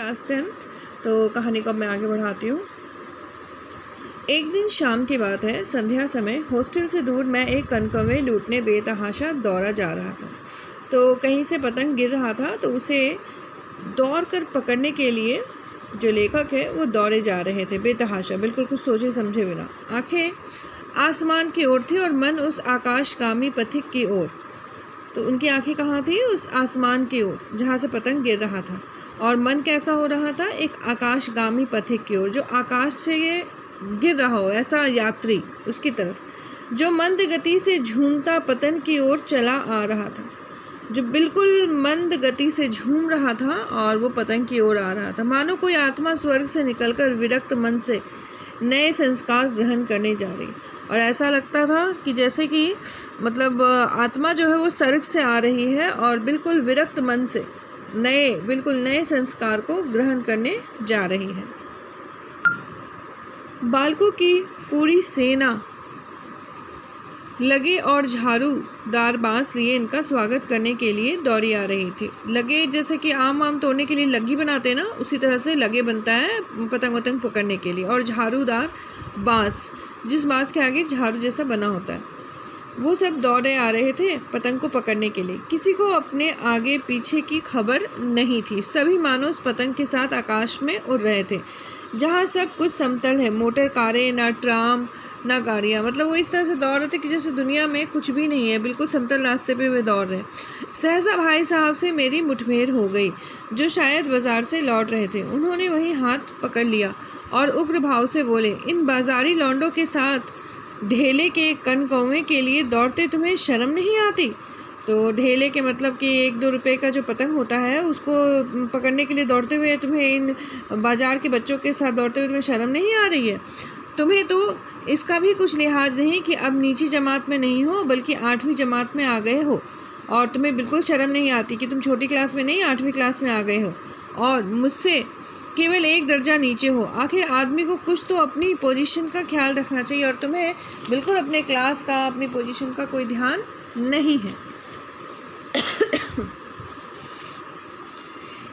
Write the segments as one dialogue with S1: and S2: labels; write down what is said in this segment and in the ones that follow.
S1: Class 10th। तो कहानी को मैं आगे बढ़ाती हूँ। एक दिन शाम की बात है, संध्या समय हॉस्टल से दूर मैं एक कनकौवे लूटने बेतहाशा दौड़ा जा रहा था। तो कहीं से पतंग गिर रहा था, तो उसे दौड़ कर पकड़ने के लिए जो लेखक है वो दौड़े जा रहे थे बेतहाशा, बिल्कुल कुछ सोचे समझे बिना। आंखें आसमान की ओर थी और मन उस आकाशगामी पथिक की ओर। तो उनकी आंखें कहाँ थी? उस आसमान की ओर जहाँ से पतंग गिर रहा था। और मन कैसा हो रहा था? एक आकाशगामी पथिक की ओर, जो आकाश से ये गिर रहा हो, ऐसा यात्री उसकी तरफ, जो मंद गति से झूमता पतन की ओर चला आ रहा था, जो बिल्कुल मंद गति से झूम रहा था और वो पतंग की ओर आ रहा था। मानो कोई आत्मा स्वर्ग से निकलकर विरक्त मन से नए संस्कार ग्रहण करने जा रही। और ऐसा लगता था कि जैसे कि मतलब आत्मा जो है वो स्वर्ग से आ रही है और बिल्कुल विरक्त मन से बिल्कुल नए संस्कार को ग्रहण करने जा रही है। बालकों की पूरी सेना लगे और झाड़ूदार बांस लिए इनका स्वागत करने के लिए दौड़ी आ रही थी। लगे जैसे कि आम तोड़ने के लिए लग्गी बनाते हैं ना, उसी तरह से लगे बनता है पतंग वतंग पकड़ने के लिए। और झाड़ूदार बांस, जिस बांस के आगे झाड़ू जैसा बना होता है, वो सब दौड़े आ रहे थे पतंग को पकड़ने के लिए। किसी को अपने आगे पीछे की खबर नहीं थी। सभी मानो उस पतंग के साथ आकाश में उड़ रहे थे, जहाँ सब कुछ समतल है। मोटर कारें, ना ट्राम, ना गाड़ियाँ। मतलब वो इस तरह से दौड़ रहे थे कि जैसे दुनिया में कुछ भी नहीं है, बिल्कुल समतल रास्ते पे वे दौड़ रहे। सहसा भाई साहब से मेरी मुठभेड़ हो गई, जो शायद बाजार से लौट रहे थे। उन्होंने वही हाथ पकड़ लिया और उग्र भाव से बोले, इन बाजारी लौंडों के साथ ढेले के कनकौवे के लिए दौड़ते तुम्हें शर्म नहीं आती? तो ढेले के मतलब कि 1-2 रुपए का जो पतंग होता है उसको पकड़ने के लिए दौड़ते हुए तुम्हें इन बाजार के बच्चों के साथ दौड़ते हुए तुम्हें शर्म नहीं आ रही है? तुम्हें तो इसका भी कुछ लिहाज नहीं कि अब नीची जमात में नहीं हो बल्कि 8वीं जमात में आ गए हो, और तुम्हें बिल्कुल शर्म नहीं आती कि तुम छोटी क्लास में नहीं 8वीं क्लास में आ गए हो और मुझसे केवल 1 दर्जा नीचे हो। आखिर आदमी को कुछ तो अपनी पोजीशन का ख्याल रखना चाहिए और तुम्हें बिल्कुल अपने क्लास का, अपनी पोजीशन का कोई ध्यान नहीं है।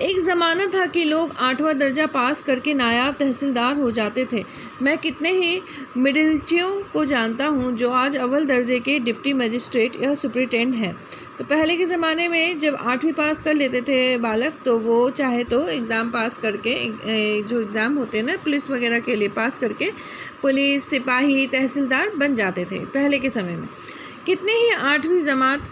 S1: एक ज़माना था कि लोग 8वां दर्जा पास करके नायाब तहसीलदार हो जाते थे। मैं कितने ही मिडिलचियों को जानता हूँ जो आज अव्वल दर्जे के डिप्टी मजिस्ट्रेट या सुपरिटेंडेंट हैं। तो पहले के ज़माने में जब 8वीं पास कर लेते थे बालक, तो वो चाहे तो एग्ज़ाम पास करके, जो एग्ज़ाम होते हैं ना पुलिस वगैरह के लिए, पास करके पुलिस, सिपाही, तहसीलदार बन जाते थे पहले के समय में। कितने ही 8वीं जमात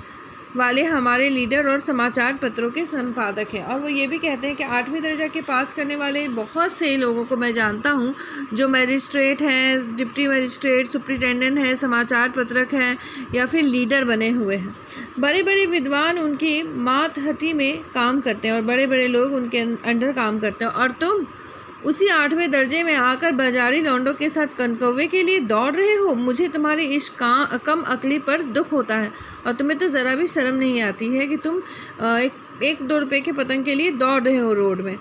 S1: वाले हमारे लीडर और समाचार पत्रों के संपादक हैं। और वो ये भी कहते हैं कि 8वीं दर्जा के पास करने वाले बहुत से लोगों को मैं जानता हूँ जो मजिस्ट्रेट हैं, डिप्टी मजिस्ट्रेट, सुपरिटेंडेंट हैं, समाचार पत्रक हैं या फिर लीडर बने हुए हैं। बड़े बड़े विद्वान उनकी मातहती में काम करते हैं और बड़े बड़े लोग उनके अंडर काम करते हैं, और तुम उसी 8वें दर्जे में आकर बाजारी लौंडों के साथ कनकौवे के लिए दौड़ रहे हो। मुझे तुम्हारी इस कम अकली पर दुख होता है और तुम्हें तो ज़रा भी शर्म नहीं आती है कि तुम 1-2 रुपए के पतंग के लिए दौड़ रहे हो रोड में।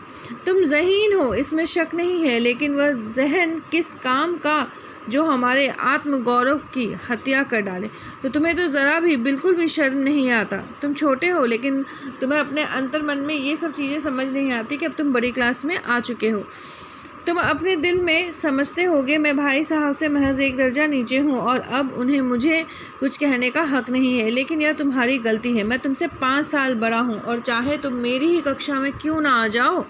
S1: तुम ज़हीन हो, इसमें शक नहीं है, लेकिन वह जहन किस काम का जो हमारे आत्मगौरव की हत्या कर डाले। तो तुम्हें तो ज़रा भी बिल्कुल भी शर्म नहीं आता। तुम छोटे हो, लेकिन तुम्हें अपने अंतर मन में ये सब चीज़ें समझ नहीं आती कि अब तुम बड़ी क्लास में आ चुके हो। तुम अपने दिल में समझते होगे मैं भाई साहब से महज 1 दर्जा नीचे हूँ और अब उन्हें मुझे कुछ कहने का हक नहीं है, लेकिन यह तुम्हारी गलती है। मैं तुमसे 5 साल बड़ा हूँ और चाहे तुम मेरी ही कक्षा में क्यों ना आ जाओ,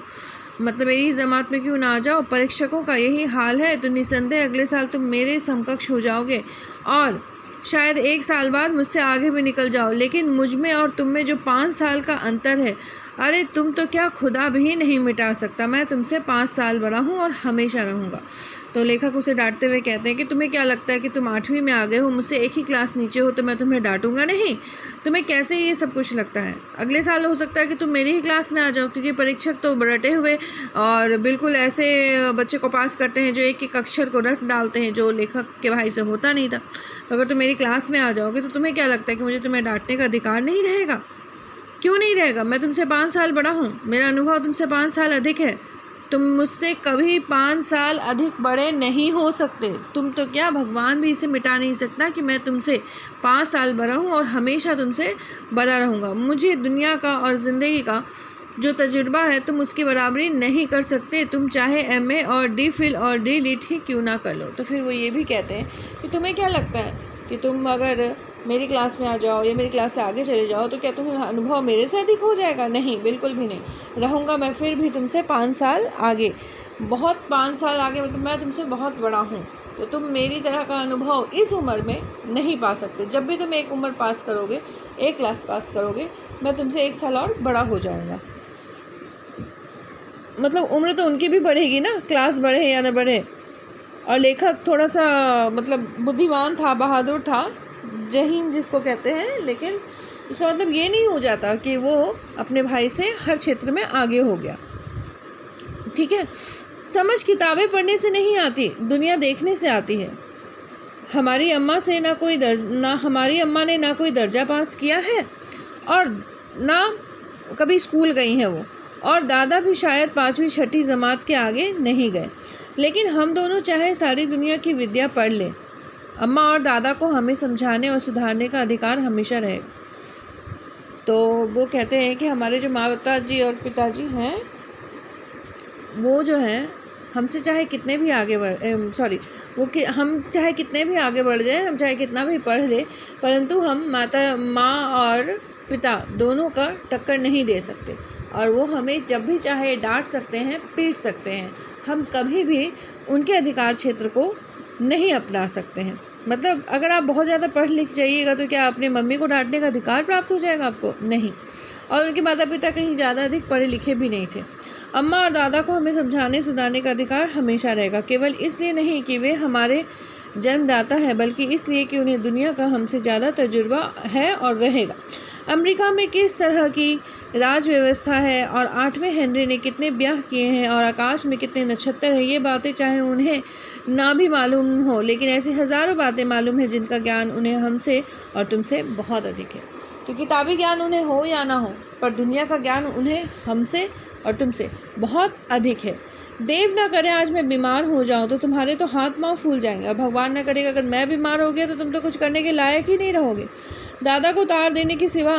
S1: मतलब मेरी जमात में क्यों ना आ जाओ, परीक्षकों का यही हाल है तो निसंदेह अगले साल तुम मेरे समकक्ष हो जाओगे और शायद 1 साल बाद मुझसे आगे भी निकल जाओ। लेकिन मुझ में और तुम में जो 5 साल का अंतर है, अरे तुम तो क्या खुदा भी नहीं मिटा सकता। मैं तुमसे 5 साल बड़ा हूँ और हमेशा रहूँगा। तो लेखक उसे डांटते हुए कहते हैं कि तुम्हें क्या लगता है कि तुम 8वीं में आ गए हो, मुझसे 1 ही क्लास नीचे हो, तो मैं तुम्हें डांटूंगा नहीं? तुम्हें कैसे ये सब कुछ लगता है? अगले साल हो सकता है कि तुम मेरी ही क्लास में आ जाओ, क्योंकि परीक्षक तो रटे हुए और बिल्कुल ऐसे बच्चे को पास करते हैं जो एक अक्षर को रट डालते हैं, जो लेखक के भाई से होता नहीं था। तो अगर तुम मेरी क्लास में आ जाओगे तो तुम्हें क्या लगता है कि मुझे तुम्हें डांटने का अधिकार नहीं रहेगा? क्यों नहीं रहेगा? मैं तुमसे 5 साल बड़ा हूँ, मेरा अनुभव तुमसे 5 साल अधिक है। तुम मुझसे कभी 5 साल अधिक बड़े नहीं हो सकते। तुम तो क्या, भगवान भी इसे मिटा नहीं सकता कि मैं तुमसे 5 साल बड़ा हूँ और हमेशा तुमसे बड़ा रहूँगा। मुझे दुनिया का और ज़िंदगी का जो तजुर्बा है तुम उसकी बराबरी नहीं कर सकते, तुम चाहे MA और DPhil और D.Litt ही क्यों ना कर लो। तो फिर वो ये भी कहते हैं कि तुम्हें क्या लगता है कि तुम अगर मेरी क्लास में आ जाओ या मेरी क्लास से आगे चले जाओ तो क्या तुम्हें अनुभव मेरे से अधिक हो जाएगा? नहीं, बिल्कुल भी नहीं। रहूँगा मैं फिर भी तुमसे 5 साल आगे, बहुत 5 साल आगे, मतलब मैं तुमसे बहुत बड़ा हूँ। तो तुम मेरी तरह का अनुभव इस उम्र में नहीं पा सकते। जब भी तुम एक उम्र पास करोगे, एक क्लास पास करोगे, मैं तुमसे 1 साल और बड़ा हो जाऊँगा। मतलब उम्र तो उनकी भी बढ़ेगी ना, क्लास बढ़े या न बढ़े। और लेखक थोड़ा सा मतलब बुद्धिमान था, बहादुर था, जहीन जिसको कहते हैं, लेकिन इसका मतलब ये नहीं हो जाता कि वो अपने भाई से हर क्षेत्र में आगे हो गया। ठीक है, समझ किताबें पढ़ने से नहीं आती, दुनिया देखने से आती है। हमारी अम्मा ने ना कोई दर्जा पास किया है और ना कभी स्कूल गई हैं वो, और दादा भी शायद 5वीं 6ठी जमात के आगे नहीं गए, लेकिन हम दोनों चाहे सारी दुनिया की विद्या पढ़ लें, अम्मा और दादा को हमें समझाने और सुधारने का अधिकार हमेशा रहेगा। तो वो कहते हैं कि हमारे जो माता जी और पिताजी हैं वो जो है हमसे चाहे कितने भी आगे हम चाहे कितने भी आगे बढ़ जाएं, हम चाहे कितना भी पढ़ ले, परंतु हम माँ और पिता दोनों का टक्कर नहीं दे सकते, और वो हमें जब भी चाहे डांट सकते हैं, पीट सकते हैं, हम कभी भी उनके अधिकार क्षेत्र को नहीं अपना सकते हैं। मतलब अगर आप बहुत ज़्यादा पढ़ लिख जाइएगा तो क्या अपनी मम्मी को डांटने का अधिकार प्राप्त हो जाएगा आपको? नहीं। और उनके माता पिता कहीं ज़्यादा अधिक पढ़े लिखे भी नहीं थे। अम्मा और दादा को हमें समझाने सुधारने का अधिकार हमेशा रहेगा, केवल इसलिए नहीं कि वे हमारे जन्मदाता है, बल्कि इसलिए कि उन्हें दुनिया का हमसे ज़्यादा तजुर्बा है और रहेगा। अमेरिका में किस तरह की राज व्यवस्था है और 8वें हेनरी ने कितने ब्याह किए हैं और आकाश में कितने नक्षत्र हैं, ये बातें चाहे उन्हें ना भी मालूम हो, लेकिन ऐसी हज़ारों बातें मालूम है जिनका ज्ञान उन्हें हमसे और तुमसे बहुत अधिक है। तो किताबी ज्ञान उन्हें हो या ना हो, पर दुनिया का ज्ञान उन्हें हमसे और तुमसे बहुत अधिक है। देव ना करे आज मैं बीमार हो जाऊं तो तुम्हारे तो हाथ पाँव फूल जाएंगे, और भगवान ना करेगा अगर मैं बीमार हो गया तो तुम तो कुछ करने के लायक ही नहीं रहोगे। दादा को तार देने के सिवा,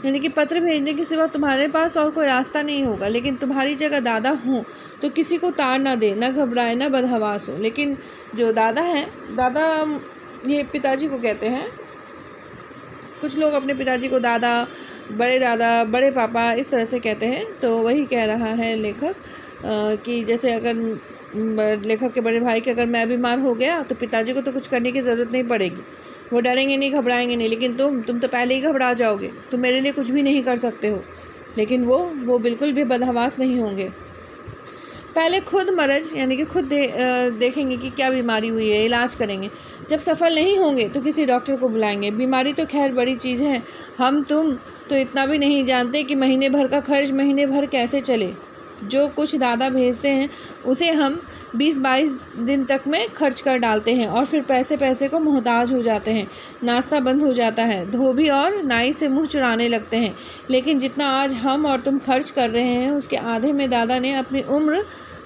S1: यानी कि पत्र भेजने के सिवा तुम्हारे पास और कोई रास्ता नहीं होगा, लेकिन तुम्हारी जगह दादा हो तो किसी को तार ना दे, ना घबराए, ना बदहवास हो। लेकिन जो दादा हैं, दादा ये पिताजी को कहते हैं, कुछ लोग अपने पिताजी को दादा, बड़े पापा इस तरह से कहते हैं। तो वही कह रहा है लेखक कि जैसे अगर लेखक के बड़े भाई के अगर मैं बीमार हो गया तो पिताजी को तो कुछ करने की ज़रूरत नहीं पड़ेगी, वो डरेंगे नहीं, घबराएंगे नहीं, लेकिन तुम तो पहले ही घबरा जाओगे, तुम मेरे लिए कुछ भी नहीं कर सकते हो। लेकिन वो बिल्कुल भी बदहवास नहीं होंगे, पहले खुद मर्ज यानी कि खुद देखेंगे कि क्या बीमारी हुई है, इलाज करेंगे, जब सफल नहीं होंगे तो किसी डॉक्टर को बुलाएंगे। बीमारी तो खैर बड़ी चीज़ है, हम तुम तो इतना भी नहीं जानते कि महीने भर का खर्च महीने भर कैसे चले। जो कुछ दादा भेजते हैं उसे हम 20-22 दिन तक में खर्च कर डालते हैं और फिर पैसे को मोहताज हो जाते हैं, नाश्ता बंद हो जाता है, धोबी और नाई से मुंह चुराने लगते हैं। लेकिन जितना आज हम और तुम खर्च कर रहे हैं उसके आधे में दादा ने अपनी उम्र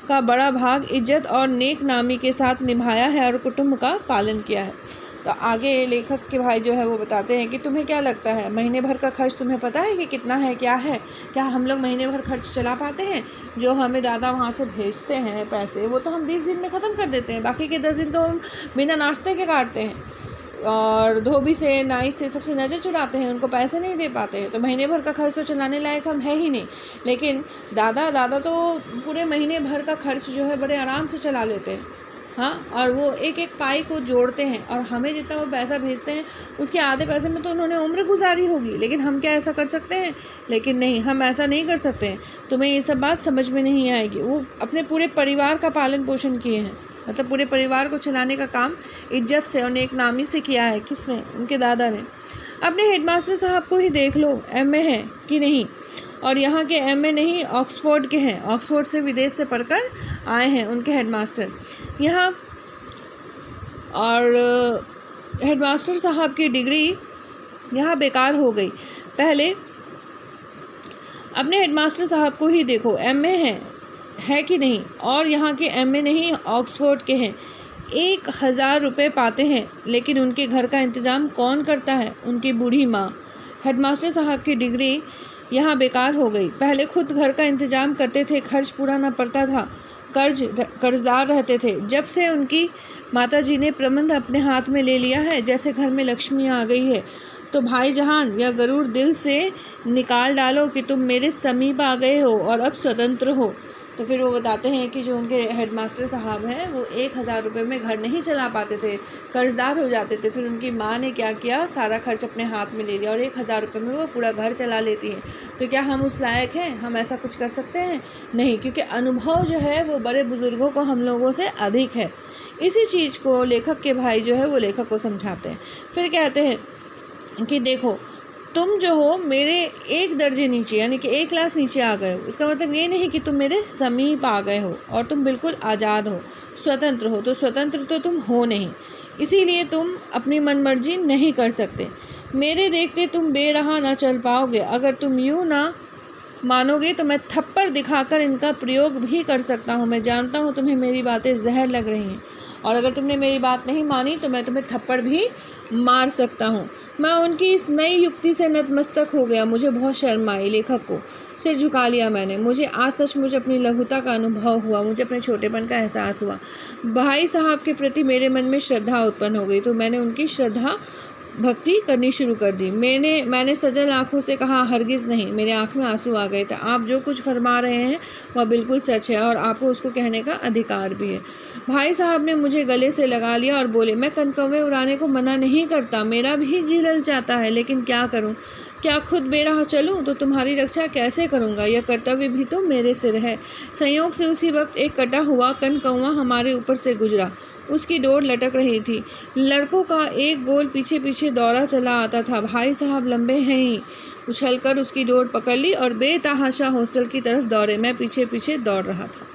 S1: का बड़ा भाग इज्जत और नेक नामी के साथ निभाया है और कुटुंब का पालन किया है। तो आगे लेखक के भाई जो है वो बताते हैं कि तुम्हें क्या लगता है, महीने भर का खर्च तुम्हें पता है कि कितना है, क्या है? क्या हम लोग महीने भर खर्च चला पाते हैं? जो हमें दादा वहाँ से भेजते हैं पैसे, वो तो हम 20 दिन में ख़त्म कर देते हैं, बाकी के 10 दिन तो हम बिना नाश्ते के काटते हैं, और धोबी से नाई से सबसे नज़र चुराते हैं, उनको पैसे नहीं दे पाते हैं। तो महीने भर का खर्च तो चलाने लायक हम है ही नहीं। लेकिन दादा तो पूरे महीने भर का खर्च जो है बड़े आराम से चला लेते हैं, हाँ, और वो एक एक पाई को जोड़ते हैं, और हमें जितना वो पैसा भेजते हैं उसके आधे पैसे में तो उन्होंने उम्र गुजारी होगी। लेकिन हम क्या ऐसा कर सकते हैं? लेकिन नहीं, हम ऐसा नहीं कर सकते हैं। तुम्हें ये सब बात समझ में नहीं आएगी। वो अपने पूरे परिवार का पालन पोषण किए हैं, मतलब पूरे परिवार को चलाने का काम इज्जत से और नेक नामी से किया है। किसने? उनके दादा ने। अपने हेडमास्टर साहब को ही देख लो, MA है कि नहीं, और यहाँ के MA नहीं, ऑक्सफोर्ड के हैं, ऑक्सफोर्ड से विदेश से पढ़कर आए हैं उनके हेडमास्टर यहाँ। और हेडमास्टर साहब की डिग्री यहाँ बेकार हो गई। पहले अपने हेडमास्टर साहब को ही देखो, MA है कि नहीं, और यहाँ के MA नहीं, ऑक्सफोर्ड के हैं। 1000 रुपये पाते हैं, लेकिन उनके घर का इंतज़ाम कौन करता है? उनकी बूढ़ी माँ। हेडमास्टर साहब की डिग्री यहाँ बेकार हो गई। पहले खुद घर का इंतजाम करते थे, खर्च पूरा ना पड़ता था, कर्जदार रहते थे। जब से उनकी माताजी ने प्रबंध अपने हाथ में ले लिया है, जैसे घर में लक्ष्मी आ गई है। तो भाईजान, यह गरूर दिल से निकाल डालो कि तुम मेरे समीप आ गए हो और अब स्वतंत्र हो। तो फिर वो बताते हैं कि जो उनके हेडमास्टर साहब हैं वो 1000 रुपये में घर नहीं चला पाते थे, कर्जदार हो जाते थे। फिर उनकी माँ ने क्या किया, सारा खर्च अपने हाथ में ले लिया और 1000 रुपये में वो पूरा घर चला लेती हैं। तो क्या हम उस लायक हैं? हम ऐसा कुछ कर सकते हैं? नहीं, क्योंकि अनुभव जो है वो बड़े बुज़ुर्गों को हम लोगों से अधिक है। इसी चीज़ को लेखक के भाई जो है वो लेखक को समझाते हैं। फिर कहते हैं कि देखो, तुम जो हो मेरे एक दर्जे नीचे, यानी कि एक क्लास नीचे आ गए हो। इसका मतलब ये नहीं कि तुम मेरे समीप आ गए हो और तुम बिल्कुल आज़ाद हो, स्वतंत्र हो। तो स्वतंत्र तो तुम हो नहीं, इसीलिए तुम अपनी मनमर्जी नहीं कर सकते। मेरे देखते तुम बेरहा ना चल पाओगे। अगर तुम यूँ ना मानोगे तो मैं थप्पड़ दिखाकर इनका प्रयोग भी कर सकता हूँ। मैं जानता हूँ तुम्हें मेरी बातें जहर लग रही हैं, और अगर तुमने मेरी बात नहीं मानी तो मैं तुम्हें थप्पड़ भी मार सकता हूँ। मैं उनकी इस नई युक्ति से नतमस्तक हो गया। मुझे बहुत शर्म आई। लेखक को सिर झुका लिया मैंने। मुझे आज सचमुच अपनी लघुता का अनुभव हुआ, मुझे अपने छोटेपन का एहसास हुआ। भाई साहब के प्रति मेरे मन में श्रद्धा उत्पन्न हो गई, तो मैंने उनकी श्रद्धा भक्ति करनी शुरू कर दी। मैंने सजल आँखों से कहा, हरगिज़ नहीं। मेरे आँख में आंसू आ गए थे। आप जो कुछ फरमा रहे हैं वह बिल्कुल सच है और आपको उसको कहने का अधिकार भी है। भाई साहब ने मुझे गले से लगा लिया और बोले, मैं कनकौवे उड़ाने को मना नहीं करता, मेरा भी जी ललचाता है, लेकिन क्या करूं? क्या खुद बेराह चलूं तो तुम्हारी रक्षा कैसे करूंगा? यह कर्तव्य भी तो मेरे सिर है। संयोग से उसी वक्त एक कटा हुआ कनकौवा हमारे ऊपर से गुजरा। उसकी डोर लटक रही थी। लड़कों का एक गोल पीछे पीछे दौड़ा चला आता था। भाई साहब लंबे हैं ही, उछलकर उसकी डोर पकड़ ली और बेतहाशा हॉस्टल की तरफ दौड़े। मैं पीछे पीछे दौड़ रहा था।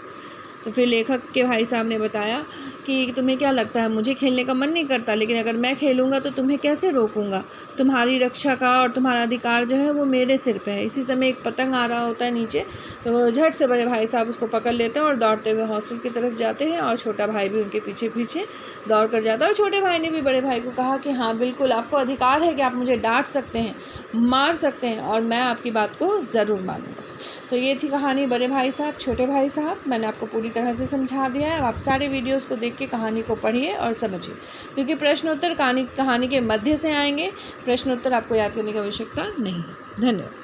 S1: तो फिर लेखक के भाई साहब ने बताया कि तुम्हें क्या लगता है, मुझे खेलने का मन नहीं करता, लेकिन अगर मैं खेलूँगा तो तुम्हें कैसे रोकूँगा? तुम्हारी रक्षा का और तुम्हारा अधिकार जो है वो मेरे सिर पे है। इसी समय एक पतंग आ रहा होता है नीचे, तो वो झट से बड़े भाई साहब उसको पकड़ लेते हैं और दौड़ते हुए हॉस्टल की तरफ जाते हैं, और छोटा भाई भी उनके पीछे पीछे दौड़ कर जाता है। और छोटे भाई ने भी बड़े भाई को कहा कि हाँ बिल्कुल, आपको अधिकार है कि आप मुझे डांट सकते हैं, मार सकते हैं, और मैं आपकी बात को ज़रूर मानूंगा। तो ये थी कहानी बड़े भाई साहब छोटे भाई साहब। मैंने आपको पूरी तरह से समझा दिया है। अब आप सारे वीडियोस को देख के कहानी को पढ़िए और समझिए, क्योंकि प्रश्नोत्तर कहानी के मध्य से आएंगे। प्रश्नोत्तर आपको याद करने की आवश्यकता नहीं है। धन्यवाद।